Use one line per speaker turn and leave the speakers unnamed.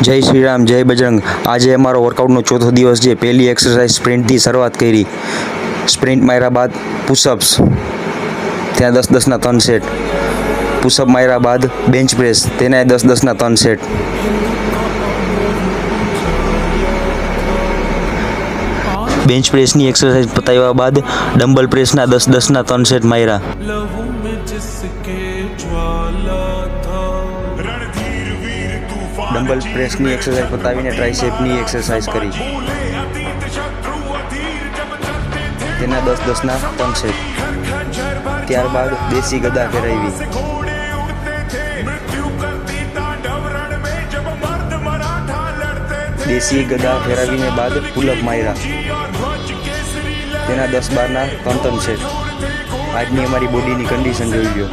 જય શ્રી રામ, જય બજરંગ। આજે અમારો વર્કઆઉટનો ચોથો દિવસ છે। પહેલી એક્સરસાઇઝ સ્પ્રિન્ટથી શરૂઆત કરી। સ્પ્રિન્ટ માર્યા બાદ પુશઅપ્સ, ત્યાં 10-10ના 3 સેટ। પુશઅપ માર્યા બાદ બેન્ચ પ્રેસ, તેના 10-10ના 3 સેટ। બેન્ચ પ્રેસની એક્સરસાઇઝ પતાવ્યા બાદ ડમ્બલ પ્રેસના 10-10ના 3 સેટ માર્યા। ડમ્બલ પ્રેસની એક્સરસાઇઝ પતાવીને ટ્રાઇસેપની એક્સરસાઇઝ કરી, તેના 10-10ના 3 સેટ। ત્યારબાદ દેશી ગદા ફેરવી, દેશી ગદા ફેરવીને બાદ પુલઅપ માર્યા, તેના 10-12ના 3 સેટ। આજની અમારી બોડીની કન્ડિશન જોઈ લો।